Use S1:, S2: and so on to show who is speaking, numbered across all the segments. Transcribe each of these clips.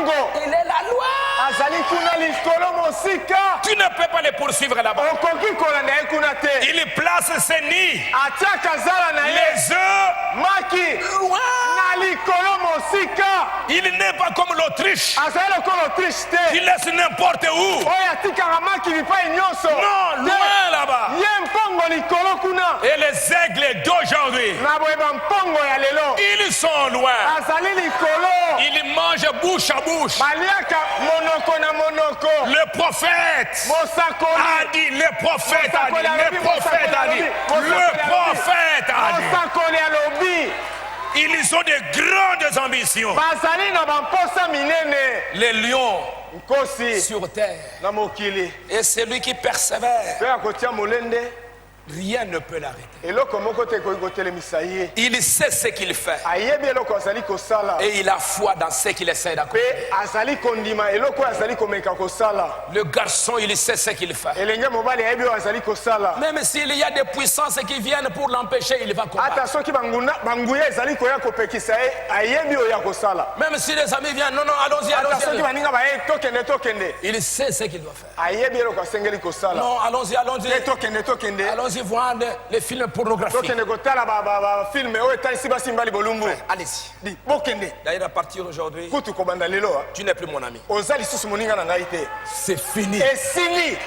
S1: mpongo.
S2: Il est la loi.
S1: Azali kuna likolo mosika.
S2: Tu ne peux pas les poursuivre là-bas.
S1: Okoki kolanda ye kuna te.
S2: Il place ses nids,
S1: Atiaka zala na ye.
S2: les œufs,
S1: Maki.
S2: loin.
S1: Na likolo mosika.
S2: Il n'est pas comme l'Autriche.
S1: Azali lokolo Autriche te.
S2: Il laisse n'importe où.
S1: Oyo atikaka maki bipai nyonso.
S2: Non, loin là-bas.
S1: Ye mpongo likolo kuna.
S2: Et les aigles d'aujourd'hui,
S1: Na boyeba mpongo ya lelo.
S2: ils sont loin.
S1: Azali likolo.
S2: Ils mangent bouche à bouche.
S1: Baliaka monoko na monoko.
S2: Le prophète
S1: Mosakoli.
S2: a dit, le prophète a dit, le prophète a dit, le prophète a dit.
S1: Mosakoli alobi.
S2: Ils ont de grandes ambitions.
S1: Bazali na bamposa minene.
S2: Les lions
S1: Nkosi
S2: sur terre.
S1: na mokili.
S2: Et celui qui persévère,
S1: Pe akotia molende.
S2: rien ne peut l'arrêter.
S1: Eloko moko te koki kotelemisa ye.
S2: Il sait ce qu'il fait.
S1: Ayebi eloko azali kosala.
S2: Et il a foi dans ce qu'il essaie d'accomplir.
S1: Pe azali kondima eloko oyo azali komeka kosala.
S2: Le garçon, il sait ce qu'il fait.
S1: Elenge mobali ayebi oyo azali kosala.
S2: Même s'il y a des puissances qui viennent pour l'empêcher, il va combattre.
S1: Ata soki banguya ezali koya kopekisa ye, ayebi oyo ya kosala.
S2: Même si les amis viennent, non, non, allons-y,
S1: Ata soki
S2: allons-y.
S1: baninga baye tokende.
S2: Il sait ce qu'il doit faire.
S1: Ayebi eloko asengeli kosala.
S2: Non, allons-y, allons-y.
S1: Te tokende.
S2: Allons-y voir les films pornographiques.
S1: Tokende kotala ba film oyo etalisi basimbali bolumbu.
S2: Allez-y.
S1: Di bokende.
S2: D'ailleurs, à partir d'aujourd'hui,
S1: Kutu kobanda lelo.
S2: tu n'es plus mon ami.
S1: Oza lisusu moninga na ngai te.
S2: C'est fini.
S1: Esili.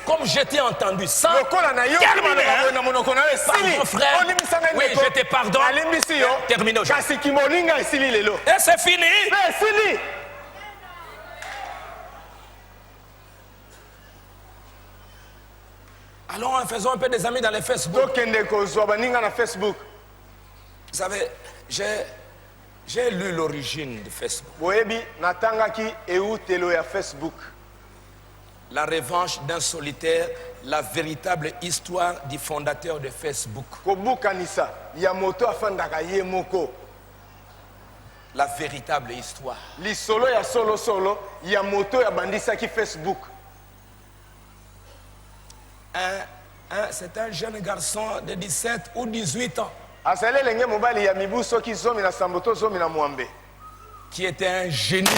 S2: Comme je t'ai entendu, sans
S1: Lokola na yo
S2: terminer, hein?
S1: na monoko na yo esili.
S2: Pardon, frère.
S1: Olimbisa ngai
S2: Oui,
S1: ndeko.
S2: je te pardonne.
S1: Alimbisi yo.
S2: Terminé aujourd'hui.
S1: Kasi kimoninga esili lelo.
S2: Et c'est fini.
S1: Esili.
S2: Allons, faisons un peu des amis dans les Facebook.
S1: Tokende kozwa baninga na Facebook.
S2: Vous savez, j'ai lu l'origine de Facebook.
S1: Boyebi natangaki eutelo ya Facebook.
S2: La revanche d'un solitaire, la véritable histoire du fondateur de Facebook.
S1: Kobukanisa ya moto afandaka ye moko.
S2: La véritable histoire.
S1: Lisolo ya solo ya moto ya bandisaki Facebook.
S2: C'est un jeune garçon de 17 ou 18 ans
S1: Azali elenge mobali ya mibu soki zomi na samboto zomi na mwambe.
S2: qui était un génie.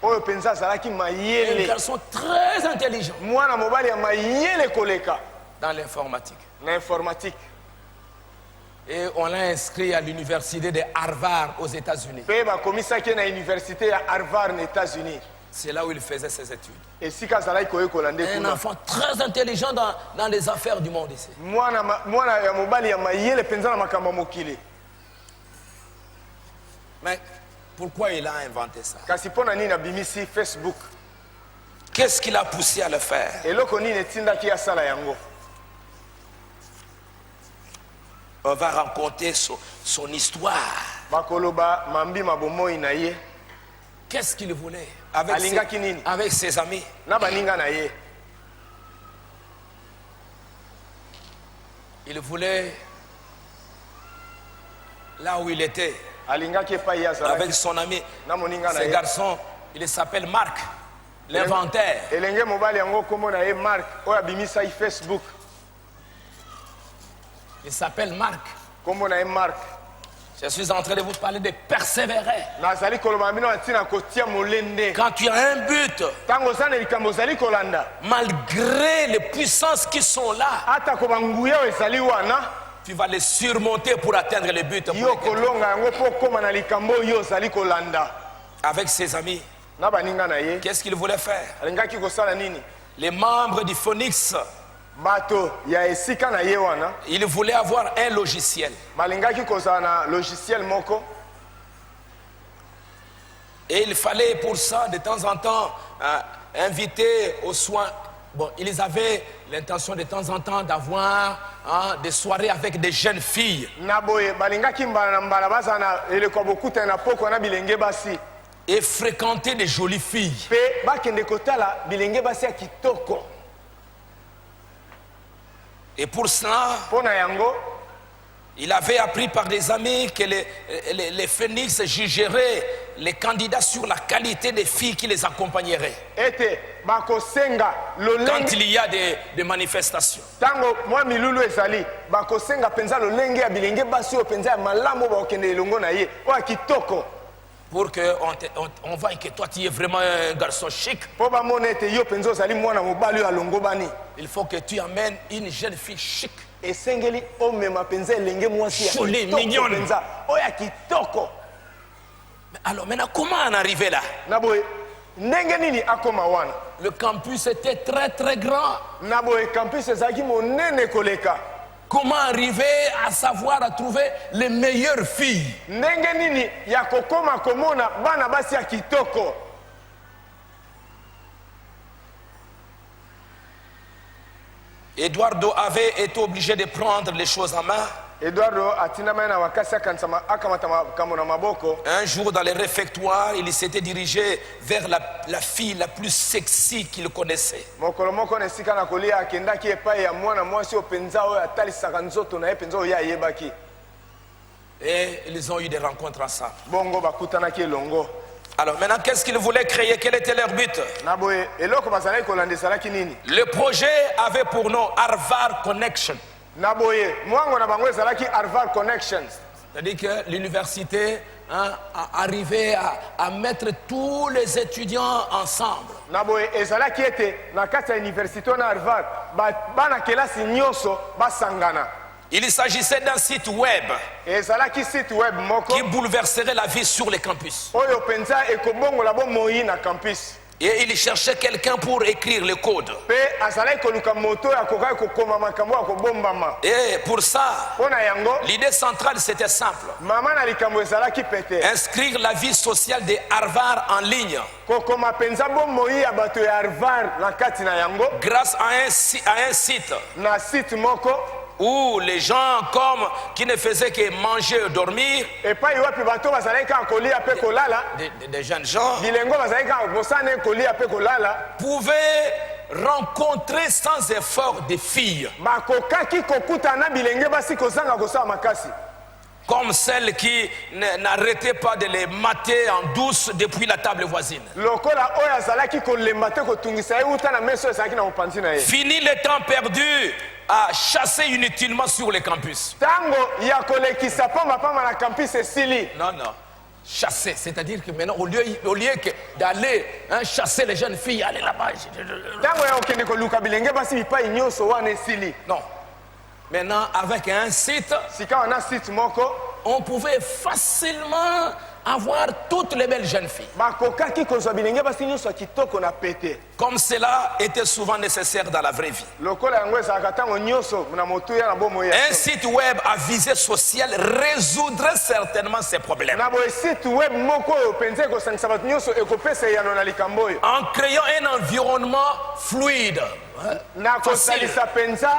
S1: Oyo penza azalaki
S2: Un
S1: mayele.
S2: garçon très intelligent
S1: Mwana mobali ya mayele koleka
S2: dans l'informatique.
S1: na informatique.
S2: Et on l'a inscrit à l'université de Harvard aux États-Unis.
S1: Pe bakomisaki na université ya Harvard na États-Unis.
S2: C'est là où il faisait ses études.
S1: Esika azalaki koyekola nde
S2: Un
S1: kuna.
S2: enfant très intelligent dans les affaires du monde ici.
S1: Mwana ya mobali ya mayele penza na makambo mokili.
S2: Mais pourquoi il a inventé ça?
S1: Kasi pona nini abimisi Facebook?
S2: Qu'est-ce qui l'a poussé à le faire?
S1: Eloko nini etindaki asala yango?
S2: On va raconter son histoire.
S1: Bakoloba mambi mabomoi na ye.
S2: Qu'est-ce qu'il voulait avec ses amis?
S1: Na baninga na ye.
S2: Il voulait, là où il était,
S1: Alingaki epai ya azalaki.
S2: avec son ami,
S1: Na moninga na
S2: ce
S1: ye.
S2: garçon, il s'appelle Marc, l'inventeur.
S1: Elenge mobali yango kombo na ye Mark oyo abimisaki Facebook.
S2: Il s'appelle Marc.
S1: Kombo na ye Mark.
S2: Je suis en train de vous parler de persévérer.
S1: Nazali koloba bino ntina kotia molende.
S2: Quand tu as un but,
S1: Tango sana likambo zali kolanda.
S2: malgré les puissances qui sont là,
S1: Ata ko banguya oyo ezali wana.
S2: tu vas les surmonter pour atteindre le but.
S1: Yo kolonga yango po koma na likambo oyo ozali kolanda.
S2: Avec ses amis,
S1: Na baninga na ye.
S2: qu'est-ce qu'il voulait faire?
S1: Alingaki kosala nini?
S2: Les membres du Phoenix,
S1: Bato ya esika na ye wana.
S2: ils voulaient avoir un logiciel.
S1: Malingaki kozala na logiciel moko.
S2: Et il fallait pour ça, de temps en temps, inviter aux soins. Bon, ils avaient l'intention de temps en temps d'avoir des soirées avec des jeunes filles.
S1: Na boye balingaki mbala na mbala baza na eleko bokuta na poko na bilenge basi.
S2: Et fréquenter des jolies filles.
S1: Pe bakende kotala bilenge basi ya kitoko.
S2: Et pour cela,
S1: Pona yango
S2: il avait appris par des amis que les Phoenix jugeraient les candidats sur la qualité des filles qui les accompagneraient.
S1: ete bakosenga
S2: Quand
S1: lolenge
S2: il y a des manifestations.
S1: tango mwa milulu ezali bakosenga penza lolenge ya bilenge basi oyo penza ya malamu bakokende elongo na ye oyo ya kitoko.
S2: pour qu'on on voie que toi tu es vraiment un garçon chic.
S1: Po ba mona ete yo penza ozali mwana mobali oyo alongo bani.
S2: Il faut que tu amènes une jeune fille chic.
S1: Esengeli omema penza elenge mwasi ya
S2: Jolie,
S1: kitoko
S2: mignonne.
S1: penza oyo ya kitoko.
S2: Alors maintenant, comment en arriver là?
S1: Na boye ndenge nini akoma wana?
S2: Le campus était très très grand.
S1: Na boye campus ezalaki monene koleka.
S2: Comment arriver à savoir à trouver les meilleures filles?
S1: Ndenge nini ya kokoma komona bana basi ya kitoko?
S2: Eduardo avait été obligé de prendre les choses en main.
S1: Eduardo atinama na wakasi akamata makambo na maboko.
S2: Un jour dans les réfectoires, il s'était dirigé vers la fille la plus sexy qu'il connaissait.
S1: Mokolo moko na esika na kolia akendaki epai ya mwana mwasi oyo penza oyo atalisaka nzoto na ye penza oyo ayebaki.
S2: Et ils ont eu des rencontres ensemble.
S1: Bongo bakutanaki elongo.
S2: Alors maintenant, qu'est-ce qu'ils voulaient créer? Quel était leur but?
S1: Na boye eloko bazalaki kolandesalaki nini?
S2: Le projet avait pour nom Harvard Connection.
S1: Na boye mwango na bango ezalaki Harvard Connections.
S2: C'est-à-dire que l'université a arrivé à mettre tous les étudiants ensemble.
S1: Na boye ezalaki ete na kati ya université na Harvard bana kelasi nyonso basangana.
S2: Il s'agissait d'un site web
S1: Ezalaki site web moko
S2: qui bouleverserait la vie sur les campus.
S1: oyo penza ekobongola bomoi na campus.
S2: Et il cherchait quelqu'un pour écrire le code.
S1: Pe azalaki koluka moto ya kokaki kokoma makambo ya kobombama.
S2: Et pour ça,
S1: Pona yango
S2: l'idée centrale, c'était simple.
S1: mama na likambo ezalaki pete.
S2: Inscrire la vie sociale de Harvard en ligne
S1: Kokoma penza bomoi ya bato ya Harvard na kati na yango
S2: grâce à un site
S1: na site moko
S2: où les gens comme qui ne faisaient que manger et dormir,
S1: epai wapi bato bazalaki kaka kolia pe kolala
S2: des jeunes gens,
S1: bilengo bazalaki kaka kosana kolia pe kolala
S2: pouvaient rencontrer sans effort des filles
S1: bakokaki kokutana bilenge basi kozanga kosala makasi
S2: comme celles qui n'arrêtaient pas de les mater en douce depuis la table voisine.
S1: lokola oyo azalaki kolemba te kotungisa ye uta na meso ezalaki na mopanzi na ye.
S2: Fini le temps perdu à chasser inutilement sur les campus.
S1: Tango ya kolekisa pamba na campus esili.
S2: Non, non. Chasser, c'est-à-dire que maintenant, au lieu d'aller chasser les jeunes filles, aller là-bas.
S1: Tango ya okende koluka bilenge basi bipai nyonso wana esili.
S2: Non. Maintenant, avec un site,
S1: Sika wana site moko
S2: on pouvait facilement avoir toutes les belles jeunes filles.
S1: bakokaki kozwa bilenge basi nyonso ya kitoko na pete.
S2: Comme cela était souvent nécessaire dans la vraie vie.
S1: Lokola yango ezalaka ntango nyonso na motuya na bomoi ya
S2: Un site web à visée sociale résoudrait certainement ces problèmes.
S1: na boye site web moko oyo penza ekosangisa bato nyonso ekopesa eyano na likambo oyo
S2: En créant un environnement fluide.
S1: na kosalisa penza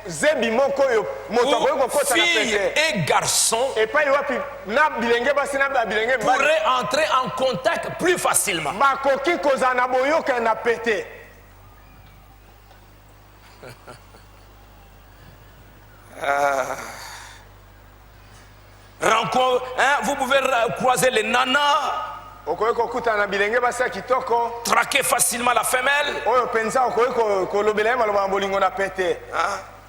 S1: zebi moko oyo moto akoki kokota na
S2: Filles
S1: pete
S2: et garçons
S1: epai wapi na bilenge basi na bilenge mibali
S2: pourraient entrer en contact plus facilement.
S1: bakoki kozala na boyoka na pete.
S2: Vous pouvez croiser les nanas,
S1: okoki kokutana na bilenge basi ya kitoko
S2: traquer facilement la femelle.
S1: oyo penza okoki kolobela ye maloba ya bolingo na pete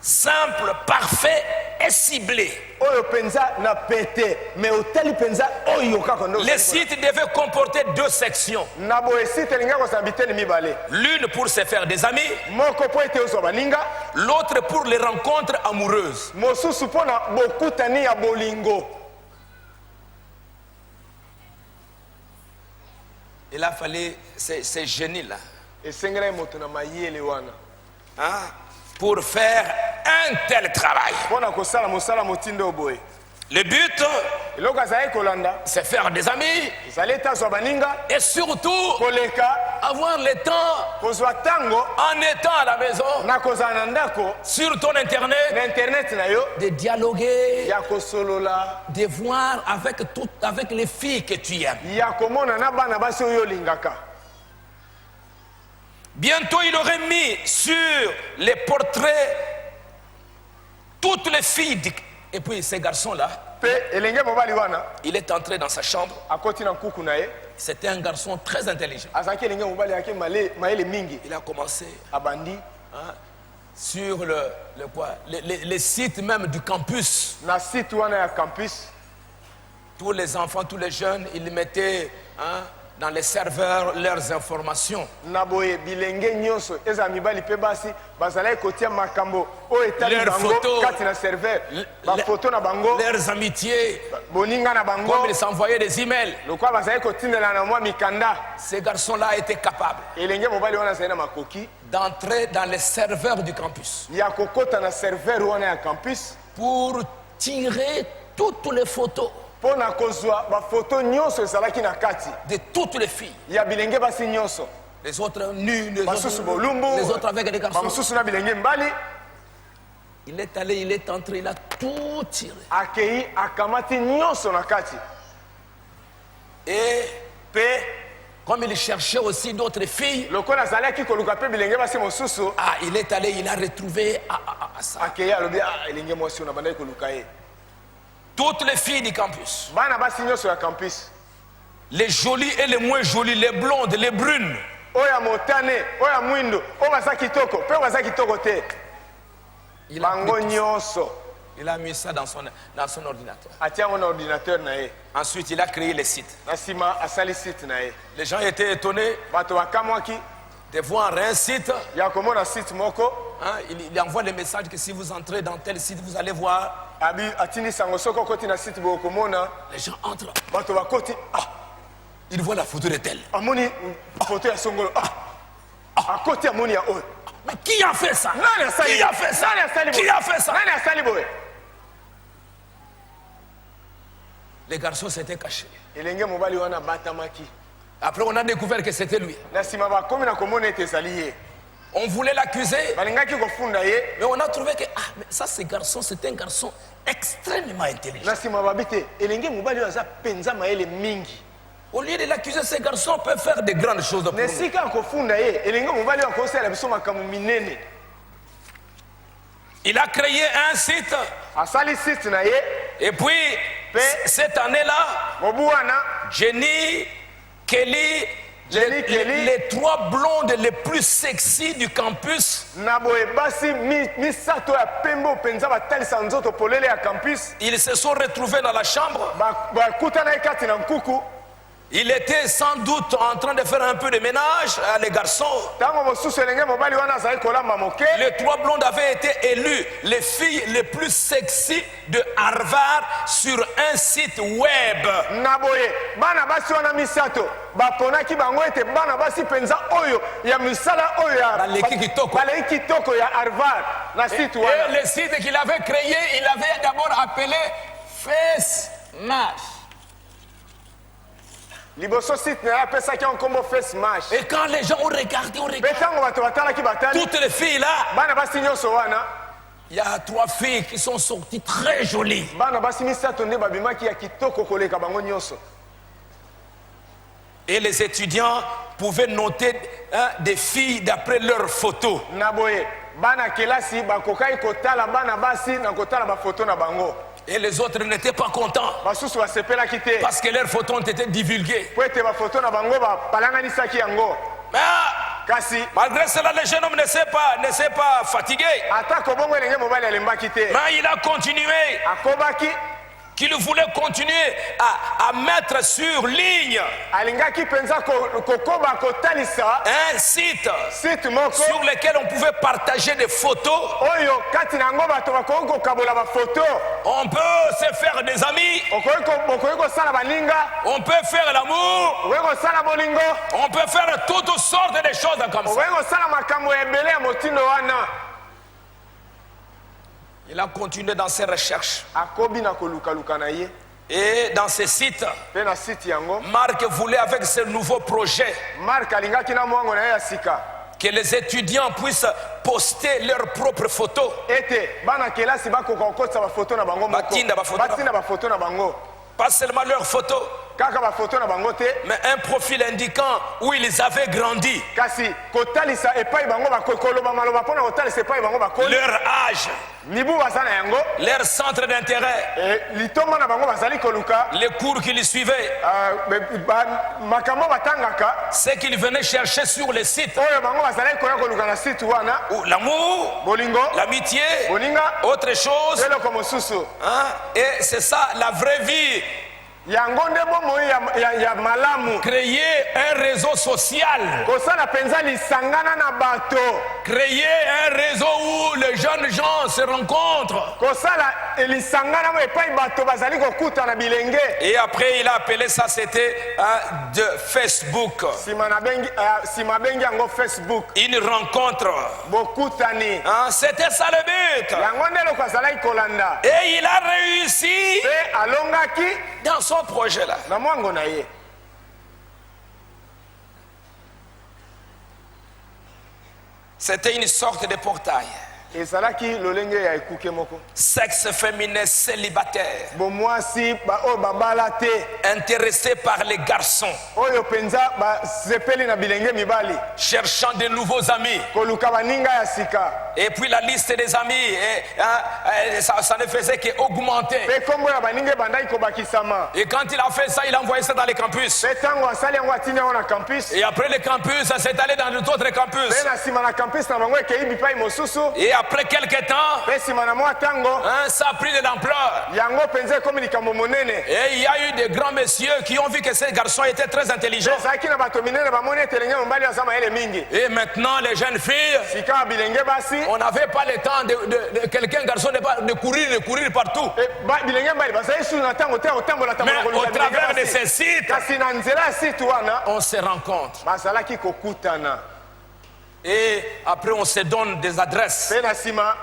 S2: Simple, parfait et ciblé.
S1: oyo penza na pete me otali penza oyo kaka nde
S2: Les sites devaient comporter deux sections.
S1: na boye site elingi kozala biteni mibale
S2: L'une pour se faire des amis,
S1: moko mpo ete ozwa baninga
S2: l'autre pour les rencontres amoureuses.
S1: mosusu mpo na bokutani ya bolingo.
S2: Il a fallu ces génies-là
S1: esengela ye moto na mayele wana
S2: pour faire un tel travail.
S1: mpo na kosala mosala motindo oboye.
S2: Le but,
S1: eloko azalaki kolanda
S2: c'est faire des amis
S1: ezali ete azwa baninga
S2: et surtout
S1: koleka
S2: avoir le temps
S1: kozwa ntango
S2: en étant à la maison,
S1: na kozala na ndako
S2: sur ton internet,
S1: na internet na yo
S2: de dialoguer,
S1: ya kosolola
S2: de voir avec les filles que tu aimes.
S1: ya komona na bana basi oyo olingaka.
S2: Bientôt, il aurait mis sur les portraits toutes les filles. Et puis, ces garçons-là,
S1: Pe elenge mobali wana
S2: il est entré dans sa chambre.
S1: akoti na nkuku na ye
S2: C'était un garçon très intelligent.
S1: azalaki elenge mobali ayaki mayele mingi
S2: Il a commencé
S1: abandi
S2: sur le site même du campus.
S1: na site wana ya campus
S2: tous les enfants, tous les jeunes, ils mettaient dans les serveurs leurs informations.
S1: Na boye bilenge nyonso eza mibali pe basi bazalaki kotia makambo o etali
S2: Leurs
S1: bango
S2: photos,
S1: kati na serveur ba photo na bango
S2: leurs amitiés,
S1: boninga na bango
S2: comme ils s'envoyaient des emails.
S1: lokwa bazalaki kotindela na mwa mikanda
S2: Ces garçons-là étaient capables
S1: elenge mobali wana azali na makoki
S2: d'entrer dans les serveurs du campus
S1: ya kokota na serveur wana ya campus
S2: pour tirer toutes les photos
S1: mpo na kozwa bafoto nyonso ezalaki na kati
S2: de toutes les filles.
S1: ya bilenge basi nyonso
S2: Les autres nus,
S1: basusu bolumbu
S2: les autres avec des garçons.
S1: bamosusu na bilenge mbali
S2: Il est allé, il est entré, il a tout tiré.
S1: akei akamati nyonso na kati
S2: Et
S1: mpe
S2: comme il cherchait aussi d'autres filles,
S1: lokola azalaki koluka mpe bilenge basi mosusu
S2: il est allé, il a retrouvé ça.
S1: akei alobi elenge mwasi oyo na bandaki koluka ye
S2: Toutes les filles du campus,
S1: bana basi nyonso ya campus
S2: les jolies et les moins jolies, les blondes, les brunes,
S1: oyo ya motane oyo ya mwindo oyo baza kitoko mpe baza kitoko te
S2: il a,
S1: bango
S2: pris tout ça.
S1: nyonso
S2: Il a mis ça dans son ordinateur.
S1: atia yango na ordinateur na ye
S2: Ensuite, il a créé les sites.
S1: na nsima asali site na ye
S2: Les gens étaient étonnés
S1: bato bakamwaki
S2: de voir un site.
S1: ya komona site moko
S2: Il envoie les messages que si vous entrez dans tel site, vous allez voir.
S1: abi atindi sango soki okoti na site bokomona
S2: Les gens entrent.
S1: bato bakoti
S2: Ils voient la photo de tel.
S1: amoni foto ya songolo akoti amoni ya oyo
S2: Mais qui a fait ça?
S1: nani asali
S2: Qui a fait ça?
S1: nani asali boye
S2: Qui a fait ça?
S1: nani asali boye
S2: Les garçons s'étaient cachés.
S1: elenge mobali wana batamaki
S2: Après, on a découvert que c'était lui.
S1: na nsima bakomi na komona ete ezali ye
S2: On voulait l'accuser,
S1: balingaki kofunda ye
S2: mais on a trouvé que mais ça, ce garçon, c'est un garçon extrêmement intelligent.
S1: na nsima babi te elenge mobali oyo aza mpenza mayele mingi
S2: Au lieu de l'accuser, ce garçon peut faire de grandes choses pour
S1: na
S2: nous.
S1: esika ya kofunda ye elenge mobali oyo akosala biso makambo minene
S2: Il a créé un site,
S1: asali site na ye
S2: et puis, cette année-là,
S1: mobu wana
S2: Jenny, Kelly,
S1: Jenny, Kelly.
S2: les trois blondes les plus sexy du campus,
S1: na boye basi misato ya pembe oyo mpenza batalisa nzoto polele ya campus
S2: ils se sont retrouvés dans la chambre.
S1: bakutana ye kati na nkuku
S2: Il était sans doute en train de faire un peu de ménage, les garçons.
S1: ntango mosusu elenge mobali wana azali kolamba moke
S2: Les trois blondes avaient été élues les filles les plus sexy de Harvard sur un site web.
S1: na boye bana basi wana misato baponaki bango ete bana basi mpenza oyo ya misala oyo
S2: Baleki kitoko.
S1: baleki kitoko ya harvard na site
S2: Et
S1: wana
S2: le site qu'il avait créé, il avait d'abord appelé Face Match.
S1: liboso site na ye apesaki yango nkombo face match
S2: Et quand les gens ont regardé,
S1: mpe ntango bato batalaki batali
S2: toutes les filles là,
S1: bana basi nyonso wana
S2: il y a trois filles qui sont sorties très jolies.
S1: bana basi misato nde babimaki ya kitoko koleka bango nyonso
S2: Et les étudiants pouvaient noter des filles d'après leurs photos.
S1: na boye bana kelasi bakokaki kotala bana basi na kotala bafoto na bango
S2: Et les autres n'étaient pas contents
S1: basusu basepelaki te
S2: parce que leurs photos ont été divulguées.
S1: po ete bafoto na bango bapalanganisaki yango
S2: Mais
S1: kasi
S2: malgré cela, le jeune homme ne s'est pas fatigué.
S1: atako bongo elenge mobali alembaki te
S2: Mais il a continué,
S1: akobaki
S2: qu'il voulait continuer à mettre sur ligne
S1: alingaki mpenza kokoba kotalisa
S2: un site
S1: site moko
S2: sur lequel on pouvait partager des photos.
S1: oyo kati na yango bato bakoki kokabola bafoto
S2: On peut se faire des amis,
S1: okoki kosala baninga
S2: on peut faire l'amour,
S1: okoki kosala bolingo
S2: on peut faire toutes sortes de choses comme ça.
S1: okoki kosala makambo ebele ya motindo wana
S2: Il a continué dans ses recherches.
S1: akobi na kolukaluka na ye
S2: Et dans ces sites,
S1: mpe na site yango
S2: Marc voulait avec ce nouveau projet
S1: mark alingaki na mwango na ye ya sika
S2: que les étudiants puissent poster leurs propres photos.
S1: ete bana kelasi bakoka kokotisa bafoto na bango moko
S2: Batinda
S1: bafoto na bango
S2: Pas seulement leurs photos,
S1: kaka bafoto na bango te
S2: mais un profil indiquant où ils avaient grandi,
S1: kasi kotalisa epai bango koloba maloba mpona kotalisa epai bango bakoli
S2: leur âge,
S1: mibu baza na yango
S2: leur centre d'intérêt,
S1: litomba na bango bazali koluka
S2: les cours qu'ils suivaient,
S1: makambo batangaka
S2: ce qu'ils venaient chercher sur les sites,
S1: oyo bango bazali koya koluka na site wana
S2: ou l'amour,
S1: bolingo
S2: l'amitié,
S1: boninga
S2: autre chose.
S1: eloko mosusu
S2: Et c'est ça la vraie vie
S1: yango nde bomoi ya malamu.
S2: Créer un réseau social.
S1: Kosala penza lisangana na bato.
S2: Créer un réseau où les jeunes gens se rencontrent.
S1: Kosala lisangana mo epai bato bazali kokuta na bilenge.
S2: Et après il a appelé ça, c'était de Facebook.
S1: Sima bengi yango Facebook.
S2: Une rencontre.
S1: Bokutani.
S2: C'était ça le but.
S1: Yango ndelo kozala ikolanda.
S2: Et il a réussi
S1: Et alongaki
S2: dans son projet là.
S1: Na mwango na ye.
S2: C'était une sorte de portail.
S1: Ezalaki lolenge ya ekuke moko.
S2: Sexe féminin célibataire.
S1: Bomwasi ba o babala te.
S2: Intéressé par les garçons.
S1: Oyo penza ba zepeli na bilenge mibali.
S2: Cherchant de nouveaux amis.
S1: Koluka baninga ya sika.
S2: Et puis la liste des amis, ça ne faisait qu'augmenter.
S1: Pe kombo ya baninga bandai kobakisama.
S2: Et quand il a fait ça, il a envoyé ça dans les campus.
S1: Pe tango asali yango atini yango na campus.
S2: Et après les campus, ça s'est allé dans d'autres campus.
S1: Pe na sima na campus na bango ekei bipai mosusu.
S2: Et après quelques temps,
S1: Pe sima na mwa tango.
S2: Ça a pris de l'ampleur.
S1: Yango penza komi likambo monene.
S2: Et il y a eu des grands messieurs qui ont vu que ces garçons étaient très intelligents.
S1: Ezalaki na bato minene bamoni etelenge mobali azama ele mingi.
S2: Et maintenant, les jeunes filles,
S1: Sika bilenge basi.
S2: on n'avait pas le temps de quelqu'un, garçon, de courir partout.
S1: Bilenge mbali bazali su na tango te otambola
S2: Mais
S1: tambola
S2: au travers de ces sites,
S1: kasi na nzela site wana
S2: on se rencontre.
S1: bazalaki kokutana.
S2: Et après, on se donne des adresses.
S1: Pe na sima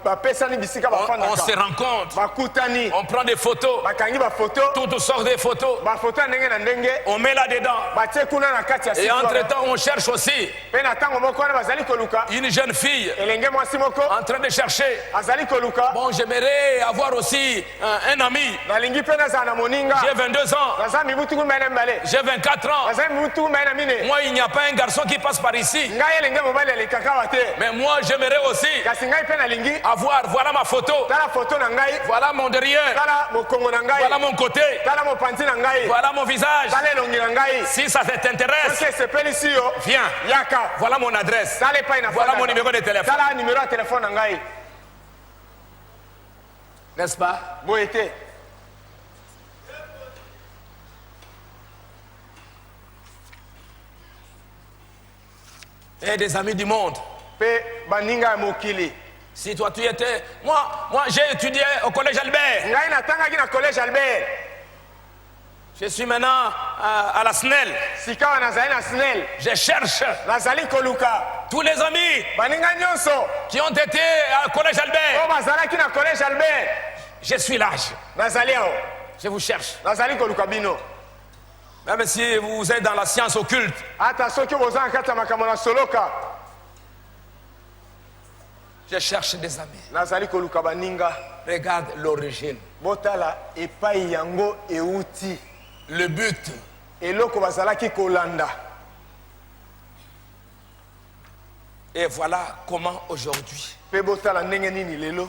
S1: bapesani bisika
S2: On se
S1: bafandaka.
S2: rencontre.
S1: Bakutani.
S2: On prend des photos.
S1: Bakangi bafoto.
S2: Toutes sortes de photos.
S1: Bafoto ya ndenge na ndenge.
S2: On met là-dedans.
S1: Batie kuna na kati ya
S2: Et
S1: site wana.
S2: entre-temps, on cherche aussi
S1: Pe na tango moko wana bazali koluka.
S2: une jeune fille
S1: Elenge mwasi moko
S2: en train de chercher.
S1: azali koluka.
S2: Bon, j'aimerais avoir aussi un ami.
S1: Nalingi pe nazala na moninga.
S2: J'ai 22 ans.
S1: Naza mibu tuku mbele mbale.
S2: J'ai 24 ans.
S1: Naza mibu tuku mbele mine.
S2: Moi, il n'y a pas un garçon qui passe par ici.
S1: Ngai elenge mobali alikaka te.
S2: Mais moi, j'aimerais aussi
S1: Kasi ngai pe nalingi.
S2: avoir, voilà ma photo.
S1: Tala foto na ngai.
S2: Voilà mon derrière.
S1: Tala mokongo na ngai.
S2: Voilà mon côté.
S1: Tala mopanzi na ngai.
S2: Voilà mon visage.
S1: Tala elongi na ngai.
S2: Si ça t'intéresse,
S1: Soki esepeli si yo.
S2: viens.
S1: Yaka.
S2: Voilà mon adresse.
S1: Tala epai na
S2: Voilà
S1: fanda.
S2: mon numéro de téléphone.
S1: Tala numéro ya telefone na ngai.
S2: N'est-ce pas?
S1: Boye te.
S2: Et des amis du monde.
S1: Pe baninga ya mokili.
S2: Si toi tu étais... Moi j'ai étudié au collège Albert.
S1: Ngai natangaki na collège Albert.
S2: Je suis maintenant à la SNEL.
S1: Sika wana nazali na SNEL.
S2: Je cherche
S1: Nazali koluka.
S2: tous les amis
S1: Baninga nyonso.
S2: qui ont été au collège Albert.
S1: O bazalaki na collège Albert.
S2: Je suis là.
S1: Nazali awo.
S2: Je vous cherche.
S1: Nazali koluka bino.
S2: Même si vous êtes dans la science occulte.
S1: Ata soki boza na kati ya makambo na soloka.
S2: Je cherche des amis.
S1: Nazali koluka baninga.
S2: Regarde l'origine.
S1: Botala epai yango euti.
S2: Le but.
S1: Eloko bazalaki kolanda.
S2: Et voilà comment aujourd'hui
S1: Pe botala ndenge nini lelo.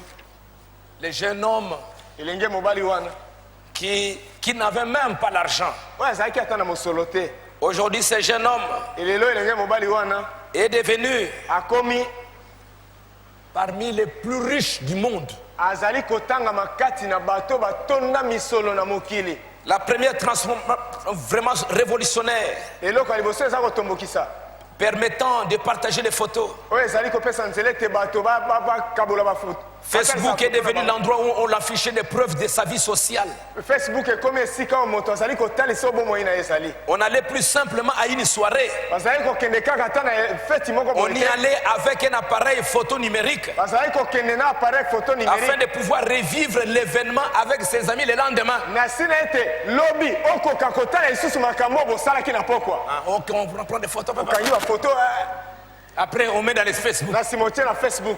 S2: les jeunes hommes
S1: Elenge mobali wana.
S2: qui n'avaient même pas l'argent.
S1: Oyo azalaki ata na mosolo te.
S2: Aujourd'hui, ce jeune homme
S1: Elelo elenge mobali wana.
S2: est devenu
S1: Akomi.
S2: parmi les plus riches du monde.
S1: Azali kotanga makati na bato batonda misolo na mokili.
S2: La première transformation vraiment révolutionnaire
S1: Eloko ya liboso eza kotombokisa.
S2: permettant de partager les photos.
S1: Oyo ezali kopesa nzela ete bato bakabola bafoto.
S2: Facebook est devenu l'endroit où on affichait des preuves de sa vie sociale.
S1: Facebook ekomi esika oyo moto azali kotalisa oyo bomoi na ye ezali.
S2: On allait plus simplement à une soirée.
S1: Bazali kokende kaka ata na feti moko
S2: On
S1: boye
S2: y
S1: te.
S2: allait avec un appareil photo numérique
S1: Bazali kokende na appareil photo
S2: afin
S1: numérique.
S2: de pouvoir revivre l'événement avec ses amis le lendemain.
S1: Na sina ete lobi okoka kotala lisusu makambo oyo bosalaki na pokwa.
S2: Ok, on prend des photos.
S1: Okangi bafoto
S2: Après, on met dans les Facebook.
S1: na nsima otie na Facebook.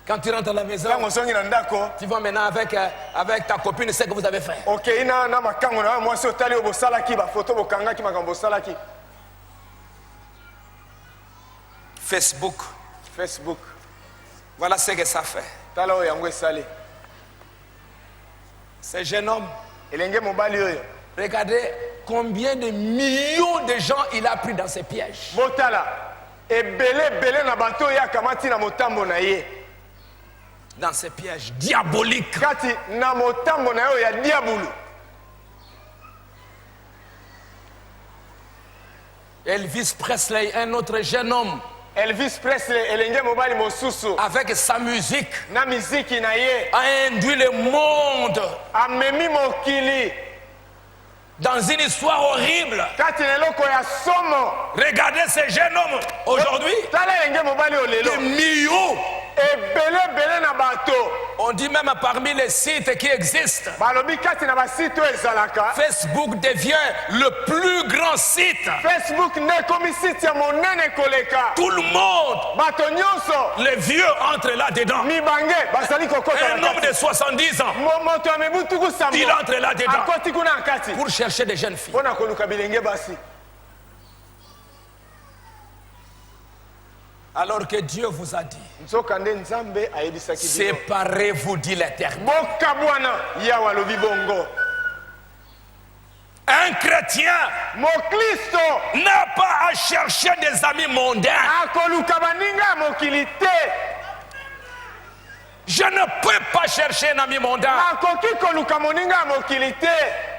S2: Quand tu rentres à la maison,
S1: Ntango ozongi na ndako
S2: tu vas maintenant avec ta copine, ce que vous avez fait.
S1: okei na makango na yo mwasi otali oyo bosalaki bafoto bokangaki makambo bosalaki.
S2: Facebook,
S1: Facebook
S2: voilà ce que ça fait.
S1: tala oyo yango esali.
S2: Ce jeune homme,
S1: Elenge mobali oyo
S2: regardez combien de millions de gens il a pris dans ses pièges.
S1: botala ebele na bato oyo akamati na motambo na ye.
S2: Dans ses pièges diaboliques.
S1: Kati na motambo na yo ya diabulu.
S2: Elvis Presley, un autre jeune homme,
S1: Elvis Presley elenge mobali mosusu
S2: avec sa musique,
S1: na miziki na ye
S2: a induit le monde
S1: amemi mokili
S2: dans une histoire horrible.
S1: kati na eloko ya somo.
S2: Regardez ces jeunes hommes aujourd'hui,
S1: Tala elenge mobali oyo
S2: des
S1: lelo
S2: millions.
S1: ebele na bato
S2: On dit même parmi les sites qui existent,
S1: balobi kati na basite oyo ezalaka
S2: Facebook devient le plus grand site.
S1: Facebook nde ekomi site ya monene koleka.
S2: Tout le monde,
S1: Bato nyonso
S2: les vieux entrent là-dedans.
S1: mibange bazali kokota
S2: Un
S1: na
S2: homme
S1: kati.
S2: de 70 ans,
S1: Moto ya mibu tuku sambo
S2: il entre là-dedans
S1: akoti kuna na kati
S2: pour chercher des jeunes filles.
S1: mpona koluka bilenge basi.
S2: Alors que Dieu vous a dit,
S1: nzoka nde nzambe ayebisaki bino
S2: séparez-vous, dit l'Éternel.
S1: bokabwana yawe alobi bongo.
S2: Un chrétien
S1: moklisto
S2: n'a pas à chercher des amis mondains.
S1: akoluka baninga ya mokili te.
S2: Je ne peux pas chercher un ami mondain.
S1: akoki koluka moninga ya mokili te.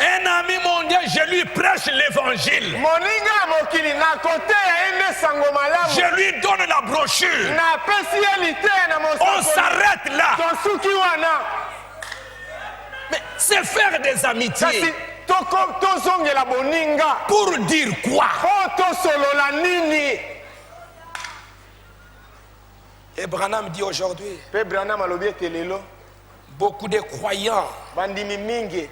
S2: Un ami mondain, je lui prêche l'évangile.
S1: moninga ya mokili na kote ya ye nde sango malamu.
S2: Je lui donne la brochure.
S1: napesi ye lite na
S2: On
S1: mosakoli
S2: s'arrête là.
S1: tosuki wana.
S2: Mais c'est faire des amitiés.
S1: kasi tozongela boninga
S2: Pour dire quoi?
S1: po tosolola nini.
S2: Et Branham dit aujourd'hui,
S1: mpe branam alobi ete lelo
S2: beaucoup de croyants,
S1: bandimi mingi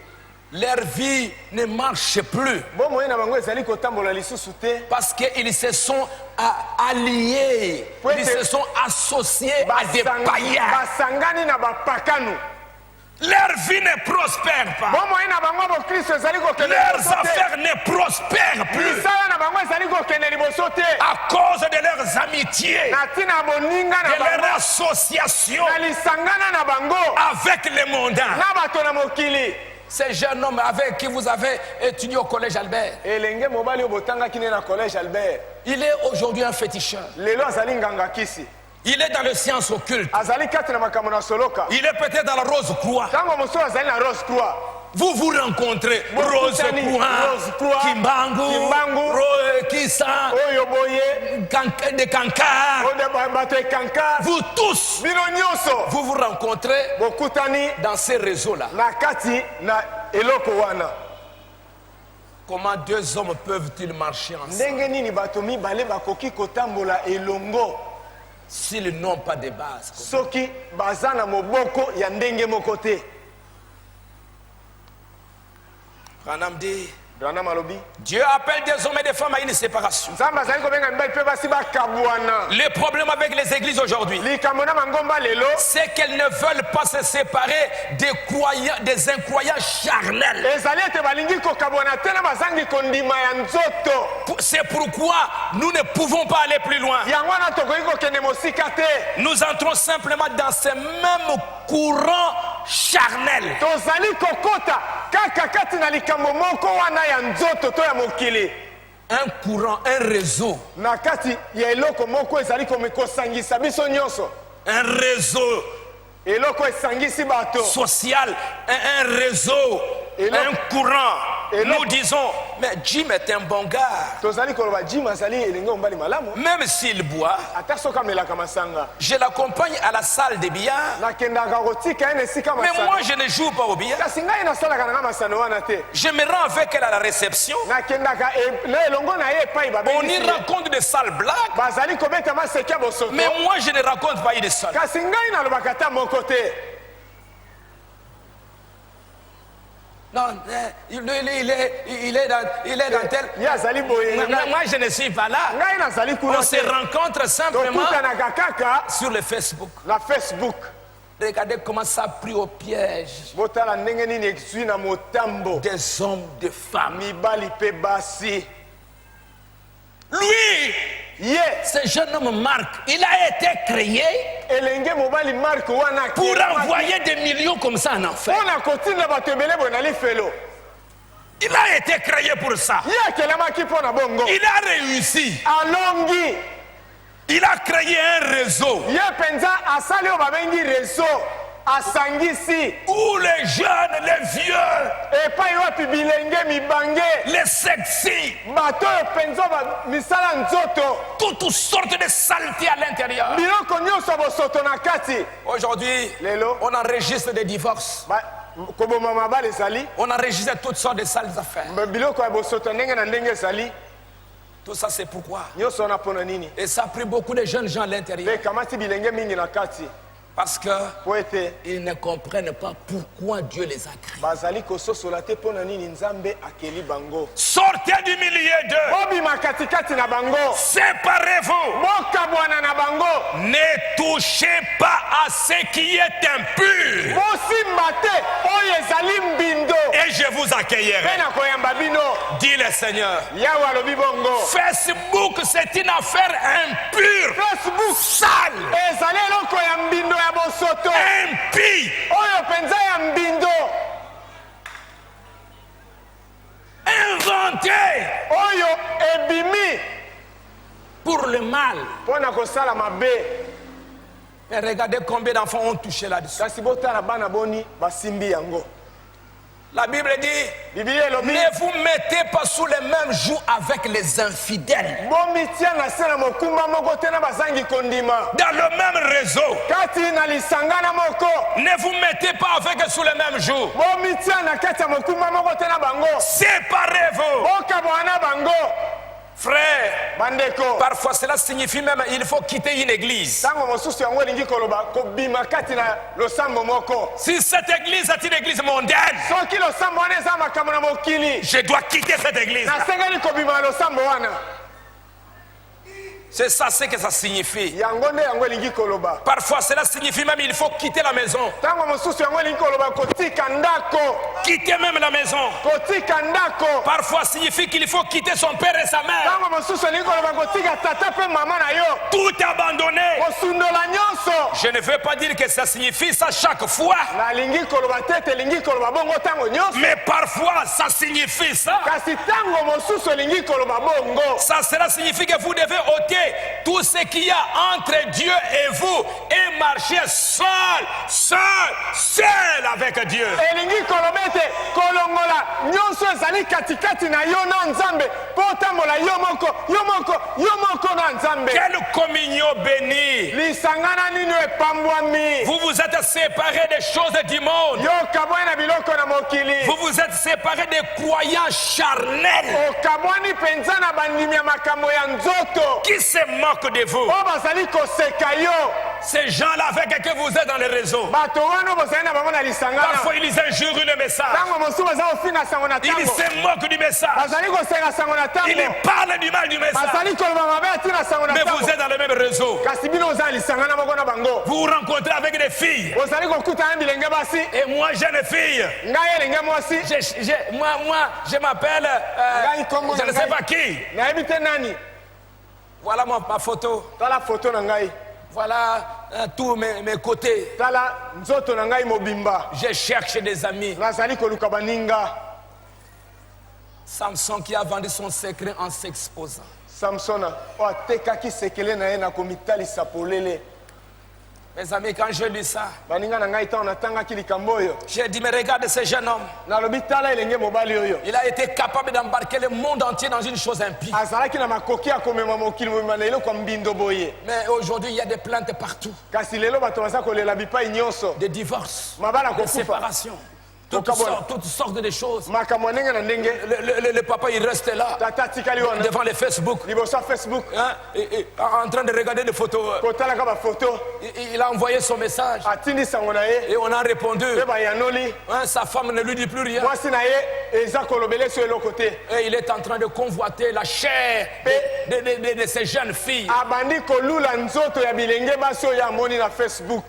S2: leur vie ne marche plus
S1: bomoi na bango ezali kotambola lisusu te
S2: parce qu'ils se sont alliés, ils se sont associés à des païens.
S1: basangani na bapakanu.
S2: Leur vie ne prospère pas.
S1: bomoi na bango bokristo ezali kokende
S2: Leurs
S1: liboso te.
S2: affaires ne prospèrent plus
S1: misala na bango ezali kokende liboso te.
S2: à cause de leurs amitiés,
S1: na ntina ya boninga na
S2: de
S1: bango
S2: leur association
S1: na lisangana na bango
S2: avec les mondains.
S1: na bato na mokili.
S2: Ces jeunes hommes avec qui vous avez étudié au collège Albert,
S1: elenge mobali oyo botangaki ne na collège albert
S2: il est aujourd'hui un féticheur.
S1: lelo azali nganga kisi.
S2: Il est dans les sciences occultes.
S1: azali kati na makambo na soloka.
S2: Il est peut-être dans la Rose Croix.
S1: ntango mosusu azali na rose croix.
S2: Vous vous rencontrez, Rose
S1: Bokutani,
S2: Croix,
S1: Rose Croix, Kimbangu,
S2: Kissa,
S1: oyo boye
S2: de Kankar.
S1: oyo bato ekanka.
S2: Vous tous,
S1: bino nyonso
S2: vous vous rencontrez
S1: bokutani
S2: dans ces réseaux-là.
S1: na kati na eloko wana.
S2: Comment deux hommes peuvent-ils marcher ensemble
S1: ndenge nini bato mibale bakoki kotambola elongo
S2: s'ils n'ont pas de base?
S1: soki baza na moboko ya ndenge moko te.
S2: Branham dit,
S1: branam alobi
S2: Dieu appelle des hommes et des femmes à une séparation.
S1: nzambe azali kobenga mibali mpe basi bakabwana.
S2: Le problème avec les églises aujourd'hui,
S1: likambo na mangomba lelo
S2: c'est qu'elles ne veulent pas se séparer des incroyants charnels.
S1: ezali ete balingi kokabwana te na bazangi kondima ya nzoto.
S2: C'est pourquoi nous ne pouvons pas aller plus loin.
S1: yango wana tokoki kokende mosika te.
S2: Nous entrons simplement dans ce même courant charnel.
S1: tozali kokota kaka kati na likambo moko wana ya nzoto to ya mokili.
S2: Un courant, un réseau.
S1: na kati ya eloko moko ezali kosangisa biso nyonso.
S2: Un réseau
S1: eloko esangisi bato.
S2: social, un réseau, un courant. Nous disons, mais Jim est un bon gars.
S1: tozali koloba jim azali elenge mobali malamu.
S2: Même s'il boit,
S1: ata soki amelaka masanga.
S2: je l'accompagne à la salle de billard.
S1: nakendaka kotika ye na esika
S2: Mais
S1: masano.
S2: moi, je ne joue pas au billard.
S1: kasi ngai nasalaka nanga masano wana te.
S2: Je me rends avec elle à la réception.
S1: nakendaka na elongo na ye epai
S2: On y
S1: babengisi ye.
S2: raconte des sales blagues.
S1: bazali kobeta maseki ya bosoto.
S2: Mais moi, je ne raconte pas une seule.
S1: kasi ngai nalobaka ata moko te.
S2: Non, il est dans tel.
S1: ye azali boye.
S2: Moi, je ne suis pas là.
S1: ngai nazali kuna
S2: On se
S1: te.
S2: rencontre simplement
S1: tokutanaka kaka
S2: sur le Facebook.
S1: na facebook.
S2: Regardez comment ça a pris au piège
S1: botala ndenge nini ezwi na motambo.
S2: des hommes, des femmes.
S1: mibali mpe basi.
S2: Lui,
S1: ye
S2: ce jeune homme Marc, il a été créé
S1: elenge mobali mark wana
S2: pour envoyer des millions comme ça en enfer.
S1: mpona kotinda bato ebele boye na lifelo.
S2: Il a été créé pour ça.
S1: ye akelamaki mpo na bongo.
S2: Il a réussi.
S1: alongi
S2: Il a créé un réseau.
S1: ye mpenza asali oyo babengi réseau. asangisi
S2: où les jeunes, les vieux,
S1: epai wapi bilenge mibange
S2: les sexy,
S1: bato oyo mpenza misala nzoto
S2: toutes sortes de saletés à l'intérieur.
S1: biloko nyonso bosoto na kati.
S2: Aujourd'hui,
S1: Lelo.
S2: on enregistre des divorces.
S1: Koboma mabala ezali
S2: On enregistre toutes sortes de sales affaires.
S1: biloko ya bosoto ndenge na ndenge ezali
S2: Tout ça, c'est pourquoi.
S1: nyonso wana mpona nini
S2: Et ça a pris beaucoup de jeunes gens à l'intérieur.
S1: mpe ekamati bilenge mingi na kati
S2: Parce
S1: po ete
S2: qu'ils ne comprennent pas pourquoi Dieu les a créés.
S1: bazali kososola te mpona nini nzambe akeli bango.
S2: Sortez du milieu d'eux.
S1: bobima katikati na bango
S2: Séparez-vous.
S1: bokabwana na bango
S2: Ne touchez pas à ce qui est impur.
S1: bosimba te oyo ezali mbindo
S2: Et je vous accueillerai.
S1: mpe na koyamba bino.
S2: Dit le Seigneur.
S1: yawe alobi bongo
S2: Facebook, c'est une affaire impure.
S1: Facebook
S2: Sale.
S1: ezali eloko ya mbindo ya bosoto
S2: Impie.
S1: oyo mpenza ya mbindo
S2: Inventé
S1: oyo ebimi
S2: pour le mal.
S1: mpo na kosala mabe.
S2: Mais regardez combien d'enfants ont touché là-dessus.
S1: kasi botala bana boni basimbi yango.
S2: La Bible dit,
S1: Biblia elobi
S2: ne vous mettez pas sous le même joug avec les infidèles.
S1: bomitia na se na mokumba moko te na bazangi kondima
S2: Dans le même réseau.
S1: kati na lisangana moko.
S2: Ne vous mettez pas avec eux sous le même joug.
S1: bomitia na kati ya mokumba moko te na bango.
S2: Séparez-vous.
S1: bokabwana bango.
S2: Frère,
S1: bandeko
S2: parfois cela signifie même il faut quitter une église.
S1: ntango mosusu yango elingi koloba kobima kati na losambo moko.
S2: Si cette église est une église mondaine,
S1: soki losambo wana eza makambo na mokili
S2: je dois quitter cette église.
S1: nasengeli kobima na losambo wana.
S2: C'est ça ce que ça signifie.
S1: yango nde yango elingi koloba.
S2: Parfois cela signifie même il faut quitter la maison.
S1: ntango mosusu yango elingi koloba kotika ndako.
S2: Quitter même la maison.
S1: kotika ndako.
S2: Parfois signifie qu'il faut quitter son père et sa mère.
S1: ntango mosusu elingi koloba kotika tata mpe mama na yo.
S2: Tout abandonné.
S1: kosundola nyonso.
S2: Je ne veux pas dire que ça signifie ça chaque fois.
S1: nalingi koloba te ete elingi koloba bongo ntango nyonso.
S2: Mais parfois ça signifie ça.
S1: kasi ntango mosusu elingi koloba bongo.
S2: Ça, cela signifie que vous devez ôter tout ce qu'il y a entre Dieu et vous et marcher seul avec Dieu.
S1: elingi koloba ete kolongola nyonso ezali katikati na yo na nzambe mpo otambola yo moko na nzambe.
S2: Quelle communion bénie.
S1: lisangana nini epambwami.
S2: Vous vous êtes séparés des choses du monde.
S1: yo okabwani na biloko na mokili.
S2: Vous vous êtes séparés des croyants charnels
S1: okabwani mpenza na bandimi ya makambo ya nzoto
S2: qui se moquent de vous.
S1: oyo bazali koseka yo.
S2: Ces gens-là avec qui vous êtes dans les réseaux.
S1: bato wana bozali na bango na lisangana.
S2: Parfois ils injurient le message.
S1: ntango mosusu baza kofinga sango na
S2: Ils
S1: ntango.
S2: se moquent du message.
S1: bazali kosenga sango na
S2: Ils
S1: ntango.
S2: parlent du mal du message.
S1: bazali koloba mabe atina sango na
S2: Mais
S1: ntango.
S2: vous êtes dans le même réseau.
S1: kasi bino oza na lisangana moko na bango.
S2: Vous vous rencontrez avec des filles.
S1: bozali kokutana bilenge basi.
S2: Et moi, jeune fille,
S1: ngai elenge mwasi.
S2: moi, je m'appelle,
S1: Ngai kombo
S2: je
S1: na
S2: ne sais
S1: ngai.
S2: pas qui.
S1: nayebi te nani.
S2: Voilà ma photo.
S1: tala foto na ngai.
S2: Voilà tous mes côtés.
S1: tala nzoto na ngai mobimba.
S2: Je cherche des amis.
S1: nazali koluka baninga.
S2: Samson qui a vendu son secret en s'exposant.
S1: samsona oyo atekaki sekele na ye na komitalisa polele.
S2: Mes amis, quand j'ai lu ça,
S1: baninga na ngai ntango natangaki likambo oyo.
S2: j'ai dit, mais regarde ce jeune homme.
S1: nalobi tala elenge mobali oyo.
S2: Il a été capable d'embarquer le monde entier dans une chose impie.
S1: azalaki na makoki ya komema mokili mobima na eloko ya mbindo boye.
S2: Mais aujourd'hui, il y a des plaintes partout.
S1: kasi lelo bato baza kolela bipai nyonso.
S2: Des divorces,
S1: mabala
S2: des
S1: kokufa.
S2: séparations, toutes sortes de choses.
S1: makambo ya ndenge na ndenge.
S2: Le papa, il reste là,
S1: tata atikali wana
S2: devant les Facebook,
S1: liboso ya facebook.
S2: hein, et en train de regarder des photos.
S1: kotalaka bafoto.
S2: Il a envoyé son message
S1: atindi sango na ye.
S2: et on a répondu.
S1: mpe bayanoli.
S2: Hein, sa femme ne lui dit plus rien.
S1: mwasi na ye eza kolobela so eloko te.
S2: Et il est en train de convoiter la chair de ces jeunes filles.
S1: abandi kolula nzoto ya bilenge basi oyo amoni na facebook.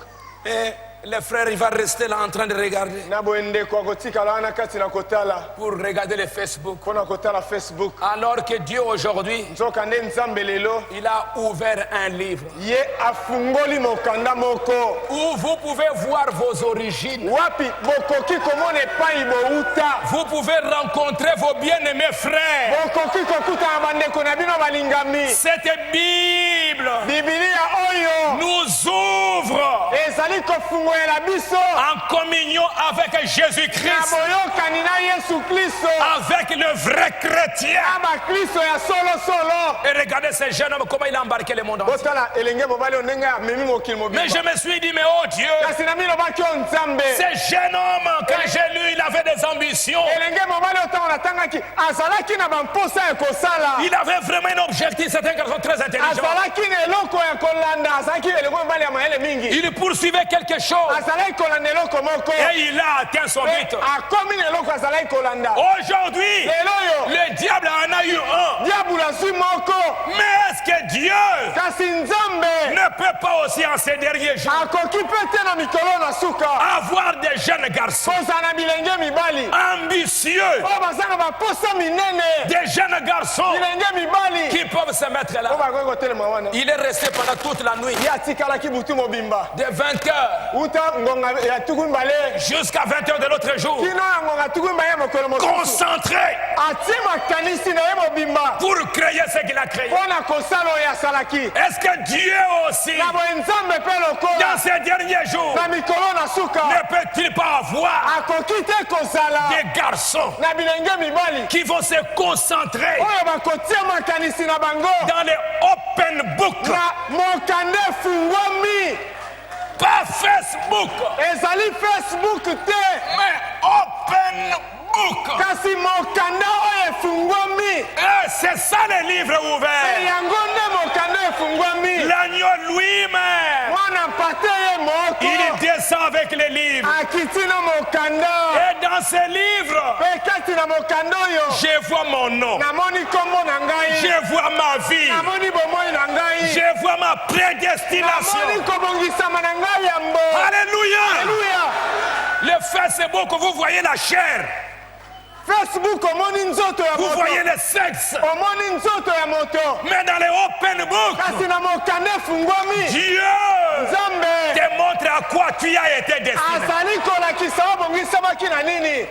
S2: Et le frère, il va rester là en train de regarder.
S1: na boye ndeko akotikala wana kati na kotala.
S2: Pour regarder le Facebook.
S1: mpo na kotala facebook.
S2: Alors que Dieu aujourd'hui,
S1: nzoka nde nzambe lelo
S2: il a ouvert un livre
S1: ye afungoli mokanda moko.
S2: où vous pouvez voir vos origines.
S1: wapi bokoki komona epai bouta.
S2: Vous pouvez rencontrer vos bien-aimés frères.
S1: bokoki kokutana bandeko na bino balingami.
S2: Cette Bible
S1: bibilia oyo
S2: nous ouvre
S1: ezali kofungolela biso
S2: en communion avec
S1: na
S2: Jésus-Christ,
S1: boyokani na Yesu Kristo
S2: avec le vrai chrétien.
S1: na bakristo ya solo.
S2: Et regardez ce jeune homme, comment il a embarqué le monde entier.
S1: Botala elenge mobali oyo ndenge amemi mokili
S2: Mais
S1: mobimba
S2: je me suis dit, mais oh Dieu,
S1: kasi na milobaki oyo nzambe
S2: ce jeune homme que j'ai lu, il avait des ambitions.
S1: elenge mobali oyo ntango natangaki azalaki na bamposa ya kosala
S2: Il avait vraiment un objectif, c'est un garçon très intelligent.
S1: azalaki na eloko ya kolanda azalaki elenge mobali ya mayele mingi
S2: Il poursuivait quelque chose
S1: azalaki kolanda eloko moko
S2: et il a atteint son
S1: Pe
S2: but.
S1: akomi na eloko azalaki kolanda
S2: Aujourd'hui,
S1: lelo oyo
S2: le diable en a eu un.
S1: diabulu azwi moko
S2: Mais est-ce que Dieu
S1: kasi nzambe
S2: ne peut pas aussi en ces derniers jours
S1: akoki mpe te na mikolo na suka
S2: avoir des jeunes garçons
S1: kozala na bilenge mibali
S2: ambitieux,
S1: oyo baza na baposa minene
S2: des jeunes garçons
S1: bilenge mibali
S2: qui peuvent se mettre
S1: oyo
S2: là?
S1: bakoki kotelema wana
S2: Il est resté pendant toute la nuit,
S1: ye atikalaki butu mobimba
S2: de 20 heures
S1: uta ngonga ya tuku mibale
S2: jusqu'à 20 heures de l'autre jour,
S1: kino na ngonga tuku mibale ya mokolo mosusu
S2: concentré
S1: atie makanisi na ye mobimba
S2: pour créer ce qu'il a créé.
S1: mpo na kosala oyo asalaki
S2: Est-ce que Dieu aussi,
S1: na boye nzambe mpe lokola
S2: dans ces derniers jours,
S1: na mikolo na suka
S2: ne peut-il pas avoir
S1: akoki te kozala
S2: des garçons
S1: na bilenge mibali
S2: qui vont se concentrer
S1: oyo bakotia makanisi na bango
S2: dans les open books,
S1: na mokanda efungwami
S2: pas Facebook,
S1: ezali facebook te
S2: mais open book.
S1: kasi mokanda oyo efungwami
S2: Et c'est ça le livre ouvert.
S1: yango nde mokanda efungwami
S2: L'agneau lui-même,
S1: mwana mpate ye moko
S2: il descend avec les livres.
S1: akiti na mokanda
S2: Et dans ces livres,
S1: mpe kati na mokanda oyo
S2: je vois mon nom,
S1: namoni nkombo na ngai
S2: je vois ma vie,
S1: namoni bomoi na ngai
S2: je vois ma prédestination.
S1: namoni kobongisama na ngai yambo
S2: Alléluia.
S1: Alléluia.
S2: Le Facebook, vous voyez la chair,
S1: Facebook omoni nzoto ya
S2: vous
S1: moto
S2: voyez le sexe.
S1: omoni nzoto ya moto
S2: Mais dans les open books,
S1: kasi na mokanda efungwami
S2: Dieu
S1: nzambe
S2: te montre à quoi tu as été destiné.
S1: azali kolakisa obongisamaki na nini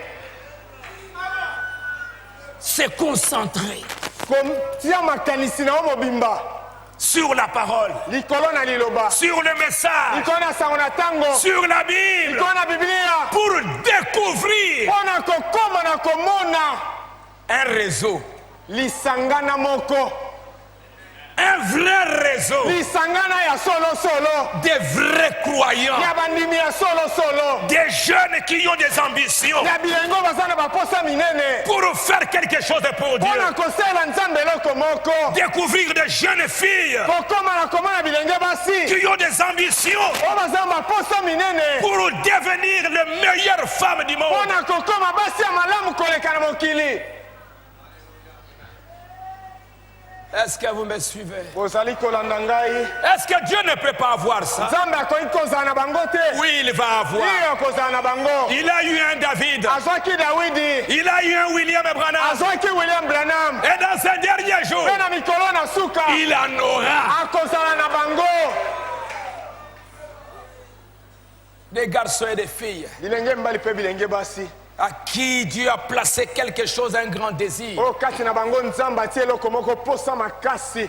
S2: Se concentrer
S1: kotia makanisi na yo mobimba
S2: sur la parole,
S1: likolo na liloba
S2: sur le message,
S1: likolo na sango na ntango
S2: sur la Bible,
S1: likolo na biblia
S2: pour découvrir
S1: mpo na kokoma na komona
S2: un réseau,
S1: lisangana moko
S2: un vrai réseau,
S1: lisangana ya solosolo
S2: des vrais croyants,
S1: ya bandimi ya solosolo
S2: des jeunes qui ont des ambitions
S1: ya bilengo baza na baposa minene
S2: pour faire quelque chose pour Dieu,
S1: mpo na kosalela nzambe eloko moko
S2: découvrir des jeunes filles
S1: kokoma na komona bilenge basi
S2: qui ont des ambitions
S1: oyo baza na baposa minene
S2: pour devenir les meilleures femmes du
S1: mpo
S2: monde.
S1: na kokoma basi ya malamu koleka na mokili
S2: Est-ce que vous me suivez?
S1: ozali kolanda ngai
S2: Est-ce que Dieu ne peut pas avoir ça?
S1: nzambe akoki kozala na bango te
S2: Oui, il va avoir.
S1: iyo kozala na bango
S2: Il a eu un David,
S1: azwaki dawidi
S2: il a eu un William Branham,
S1: azwaki william branham
S2: et dans ces derniers jours,
S1: mpe na mikolo na suka
S2: il en aura.
S1: akozala na bango
S2: Des garçons et des filles
S1: bilenge mibali mpe bilenge basi
S2: à qui Dieu a placé quelque chose, un grand désir.
S1: oyo kati na bango nzambe atie eloko moko posa makasi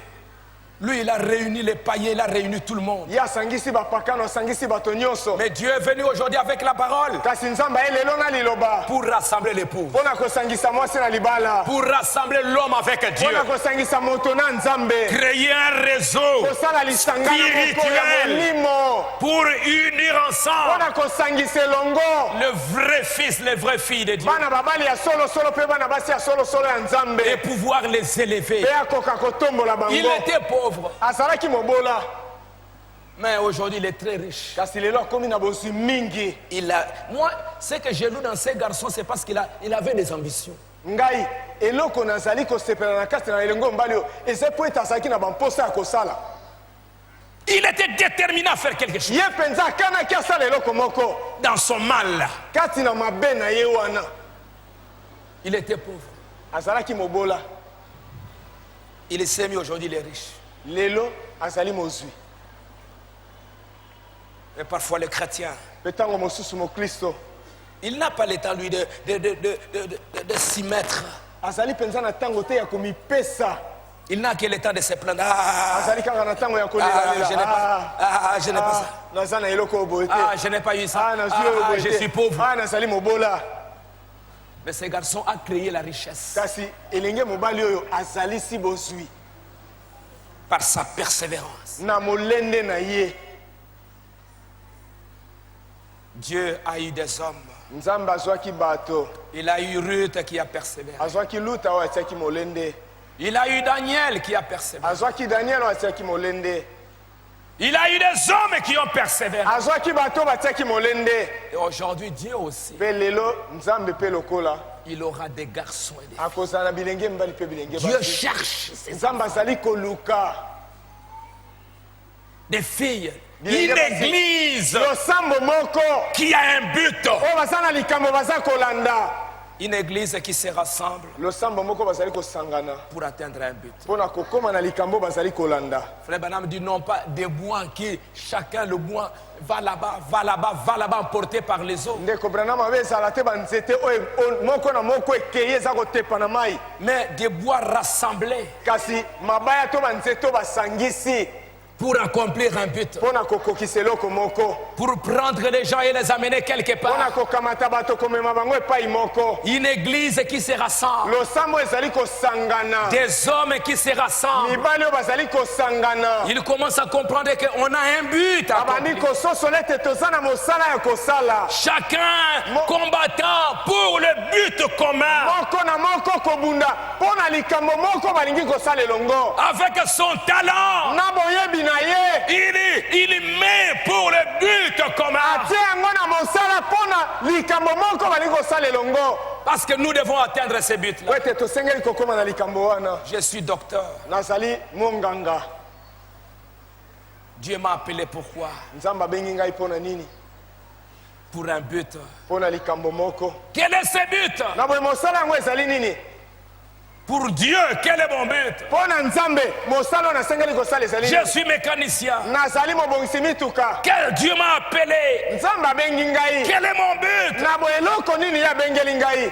S2: Lui, il a réuni les païens, il a réuni tout le monde.
S1: ye asangisi bapakano asangisi bato nyonso
S2: Mais Dieu est venu aujourd'hui avec la parole
S1: kasi nzambe aye lelo na liloba
S2: pour rassembler les pauvres,
S1: mpo na kosangisa mwasi na libala
S2: pour rassembler l'homme avec Dieu,
S1: mpo na kosangisa moto na nzambe
S2: créer un réseau
S1: kosala lisangana moko ya molimo
S2: pour unir
S1: mpo
S2: ensemble
S1: na kosangisa elongo
S2: le vrai fils, les vraies filles de Dieu
S1: bana babali ya solosolo mpe bana basi ya solosolo ya nzambe
S2: et pouvoir les élever.
S1: mpe akoka kotombola
S2: Il
S1: bango
S2: était pauvre,
S1: azalaki mobola
S2: mais aujourd'hui il est très riche.
S1: kasi lelo akomi na bozwi mingi
S2: Moi, ce que j'ai lu dans ces garçons, c'est parce qu'il avait des ambitions.
S1: ngai eloko nazali kosepela na kati na elengo mobali oyo eza mpo ete azalaki na bamposa ya kosala
S2: Il était déterminé à faire quelque chose
S1: ye mpenza akanaki asala eloko moko
S2: dans son mal.
S1: kati na mabe na ye wana
S2: Il était pauvre.
S1: azalaki mobola
S2: Il s'est mis aujourd'hui, il est riche.
S1: lelo azali mozwi
S2: Mais parfois les chrétiens,
S1: mpe ntango mosusu mokristo
S2: il n'a pas le temps, lui, de s'y mettre.
S1: azali mpenza na ntango te ya komipesa
S2: Il n'a que le temps de se plaindre. Ah,
S1: azali kaka na ntango ya
S2: je n'ai
S1: kolela
S2: pas, je n'ai pas ça.
S1: naza na eloko oyo boye te
S2: Je n'ai pas eu ça.
S1: nazwi oyo boye
S2: Je
S1: te
S2: suis pauvre.
S1: nazali mobola.
S2: Mais ce garçon a créé la richesse
S1: kasi elenge mobali oyo azalisi bozwi
S2: par sa persévérance.
S1: na molende na ye.
S2: Dieu a eu des hommes.
S1: nzambe azwaki bato,
S2: Il a eu Ruth qui a persévéré.
S1: azwaki luta oyo atiaki molende,
S2: Il a eu Daniel qui a persévéré.
S1: azwaki daniel oyo atiaki molende,
S2: Il a eu des hommes qui ont persévéré.
S1: azwaki bato batiaki molende.
S2: Et aujourd'hui, Dieu aussi,
S1: mpe lelo nzambe mpe lokola
S2: il aura des garçons et des filles.
S1: akozala na bilenge mibali mpe bilenge
S2: Dieu
S1: basi.
S2: cherche ces
S1: nzambe azali koluka
S2: des filles.
S1: Bilenge
S2: Une
S1: basi.
S2: église
S1: losambo moko
S2: qui a un but.
S1: oyo baza na likambo baza kolanda.
S2: Une église qui se rassemble
S1: losambo moko bazali kosangana
S2: pour atteindre un but.
S1: mpo na kokóma na likambo bazali kolanda.
S2: Frère Branham dit non pas des bois qui chacun le bois va là-bas, va là-bas, va là-bas emporté par les eaux.
S1: ndeko branama abe ezala te banzete oyo moko na moko ekei eza kotepa na mai,
S2: Mais des bois rassemblés
S1: kasi mabaya to banzete oyo basangisi
S2: pour accomplir un but.
S1: mpo na kokokisa eloko moko,
S2: Pour prendre les gens et les amener quelque
S1: mpo na
S2: part.
S1: kokamata bato komema bango epai moko.
S2: Une église qui se rassemble.
S1: losambo ezali kosangana,
S2: Des hommes qui se rassemblent.
S1: mibali oyo bazali kosangana,
S2: Ils commencent à comprendre qu'on a un but à
S1: babandi
S2: accomplir.
S1: kososola ete toza na mosala ya kosala,
S2: Chacun combattant pour le but commun.
S1: moko na moko kobunda mpo na likambo moko balingi kosala elongo.
S2: Avec son talent,
S1: na boyebi na ye
S2: il met pour le but commun.
S1: atie yango na mosala mpo na likambo moko balingi kosala elongo.
S2: Parce que nous devons atteindre ces buts-là.
S1: po ete tosengeli kokóma na likambo wana.
S2: Je suis docteur.
S1: nazali monganga,
S2: Dieu m'a appelé pourquoi?
S1: nzambe abengi ngai mpo na nini?
S2: Pour un but.
S1: mpo na likambo moko.
S2: Quel est ce but?
S1: na boye mosala yango ezali nini?
S2: Pour Dieu, quel est mon but?
S1: mpo na nzambe mosala oyo nasengeli kosala ezali
S2: Je
S1: nini?
S2: suis mécanicien.
S1: nazali mobongisi mituka,
S2: Quel Dieu m'a appelé?
S1: nzambe abengi ngai.
S2: Quel est mon but?
S1: na boye eloko nini ye abengeli ngai?